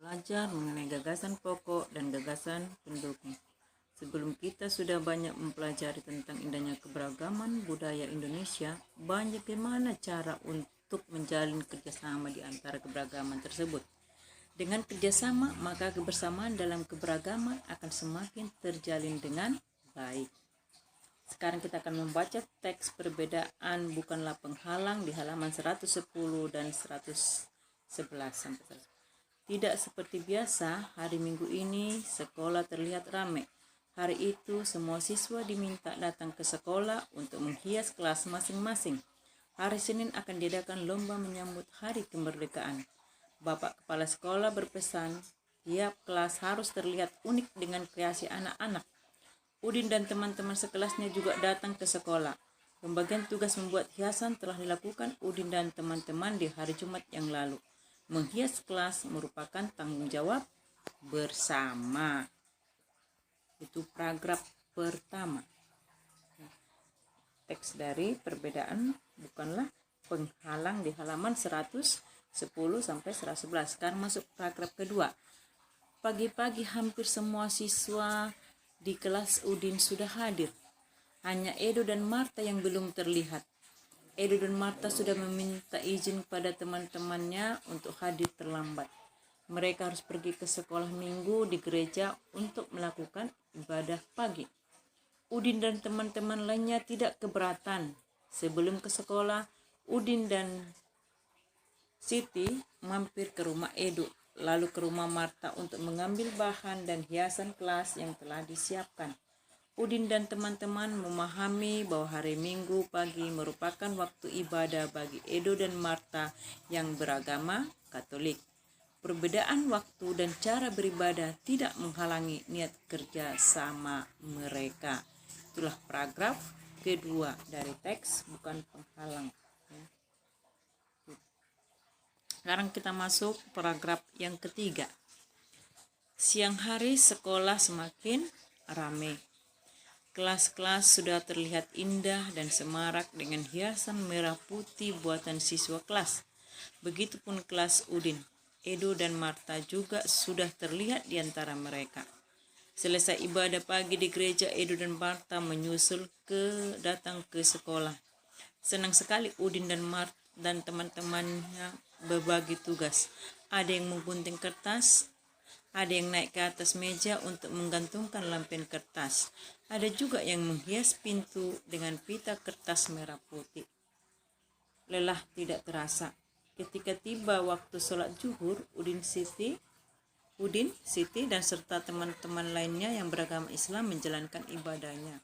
belajar mengenai gagasan pokok dan gagasan pendukung. Sebelum kita sudah banyak mempelajari tentang indahnya keberagaman budaya Indonesia, bagaimana cara untuk menjalin kerjasama di antara keberagaman tersebut. Dengan kerjasama, maka kebersamaan dalam keberagaman akan semakin terjalin dengan baik. Sekarang kita akan membaca teks perbedaan bukanlah penghalang di halaman 110 dan 111 sampai 100. Tidak seperti biasa, hari Minggu ini sekolah terlihat ramai. Hari itu semua siswa diminta datang ke sekolah untuk menghias kelas masing-masing. Hari Senin akan diadakan lomba menyambut hari kemerdekaan. Bapak Kepala Sekolah berpesan, tiap kelas harus terlihat unik dengan kreasi anak-anak. Udin dan teman-teman sekelasnya juga datang ke sekolah. Pembagian tugas membuat hiasan telah dilakukan Udin dan teman-teman di hari Jumat yang lalu. Menghias kelas merupakan tanggung jawab bersama. Itu paragraf pertama. Teks dari perbedaan bukanlah penghalang di halaman 110 sampai 111. Sekarang masuk paragraf kedua. Pagi-pagi hampir semua siswa di kelas Udin sudah hadir. Hanya Edo dan Marta yang belum terlihat. Edo dan Marta sudah meminta izin pada teman-temannya untuk hadir terlambat. Mereka harus pergi ke sekolah minggu di gereja untuk melakukan ibadah pagi. Udin dan teman-teman lainnya tidak keberatan. Sebelum ke sekolah, Udin dan Siti mampir ke rumah Edo, lalu ke rumah Marta untuk mengambil bahan dan hiasan kelas yang telah disiapkan. Udin dan teman-teman memahami bahwa hari Minggu pagi merupakan waktu ibadah bagi Edo dan Marta yang beragama Katolik. Perbedaan waktu dan cara beribadah tidak menghalangi niat kerja sama mereka. Itulah paragraf kedua dari teks bukan penghalang. Sekarang kita masuk paragraf yang ketiga. Siang hari sekolah semakin ramai. Kelas-kelas sudah terlihat indah dan semarak dengan hiasan merah putih buatan siswa kelas. Begitupun kelas Udin. Edo dan Marta juga sudah terlihat di antara mereka. Selesai ibadah pagi di gereja, Edo dan Marta menyusul datang ke sekolah. Senang sekali Udin dan Marta dan teman-temannya berbagi tugas. Ada yang menggunting kertas, ada yang naik ke atas meja untuk menggantungkan lampion kertas. Ada juga yang menghias pintu dengan pita kertas merah putih. Lelah tidak terasa. Ketika tiba waktu sholat zuhur, Udin, Siti, dan serta teman-teman lainnya yang beragama Islam menjalankan ibadahnya.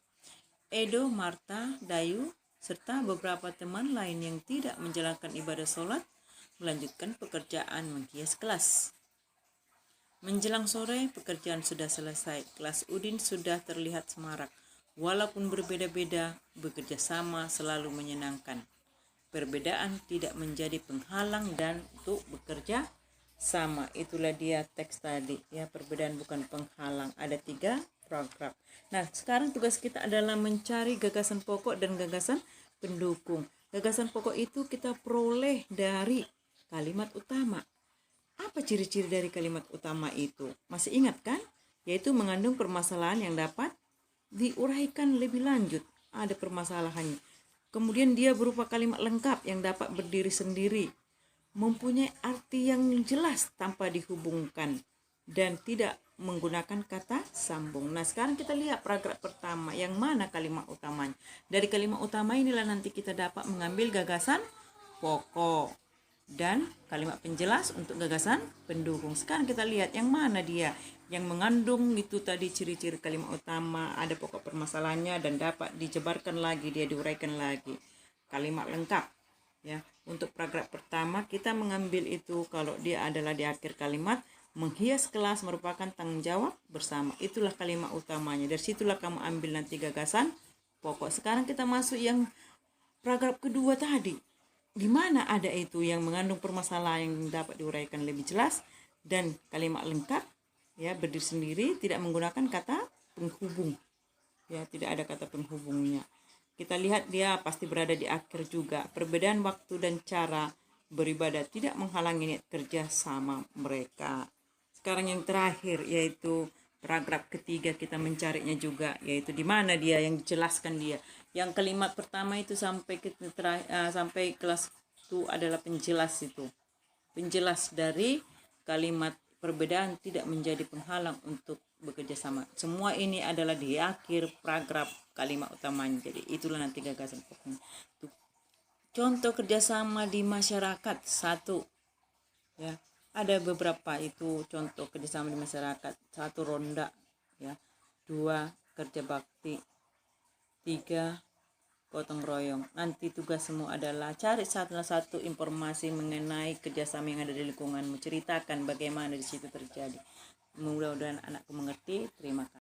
Edo, Marta, Dayu, serta beberapa teman lain yang tidak menjalankan ibadah sholat melanjutkan pekerjaan menghias kelas. Menjelang sore, pekerjaan sudah selesai. Kelas Udin sudah terlihat semarak. Walaupun berbeda-beda, bekerja sama selalu menyenangkan. Perbedaan tidak menjadi penghalang dan untuk bekerja sama. Itulah dia teks tadi. Ya, perbedaan bukan penghalang. Ada 3 paragraf. Nah, sekarang tugas kita adalah mencari gagasan pokok dan gagasan pendukung. Gagasan pokok itu kita peroleh dari kalimat utama. Apa ciri-ciri dari kalimat utama itu? Masih ingat kan? Yaitu mengandung permasalahan yang dapat diuraikan lebih lanjut. Ada permasalahannya. Kemudian dia berupa kalimat lengkap yang dapat berdiri sendiri. Mempunyai arti yang jelas tanpa dihubungkan. Dan tidak menggunakan kata sambung. Nah, sekarang kita lihat paragraf pertama. Yang mana kalimat utamanya? Dari kalimat utama inilah nanti kita dapat mengambil gagasan pokok. Dan kalimat penjelas untuk gagasan pendukung. Sekarang kita lihat yang mana dia yang mengandung itu tadi ciri-ciri kalimat utama, ada pokok permasalahannya dan dapat dijabarkan lagi, dia diuraikan lagi. Kalimat lengkap. Ya, untuk paragraf pertama kita mengambil itu kalau dia adalah di akhir kalimat, menghias kelas merupakan tanggung jawab bersama. Itulah kalimat utamanya. Dari situlah kamu ambil nanti gagasan pokok. Sekarang kita masuk yang paragraf kedua tadi. Di mana ada itu yang mengandung permasalahan yang dapat diuraikan lebih jelas dan kalimat lengkap, ya, berdiri sendiri, tidak menggunakan kata penghubung, ya, tidak ada kata penghubungnya. Kita lihat dia pasti berada di akhir juga. Perbedaan waktu dan cara beribadah tidak menghalangi niat kerja sama mereka. Sekarang yang terakhir yaitu paragraf ketiga, kita mencarinya juga, yaitu di mana dia yang dijelaskan dia. Yang kalimat pertama itu sampai kelas itu adalah penjelas itu. Penjelas dari kalimat perbedaan tidak menjadi penghalang untuk bekerja sama. Semua ini adalah di akhir paragraf kalimat utamanya. Jadi itulah nanti gagasan pokoknya. Contoh kerjasama di masyarakat, satu, ya ada beberapa itu contoh kerjasama di masyarakat. Satu, ronda, ya. Dua, kerja bakti. Tiga, gotong royong. Nanti tugasmu adalah cari satu informasi mengenai kerjasama yang ada di lingkunganmu, ceritakan bagaimana di situ terjadi. Mudah-mudahan anakku mengerti. Terima kasih.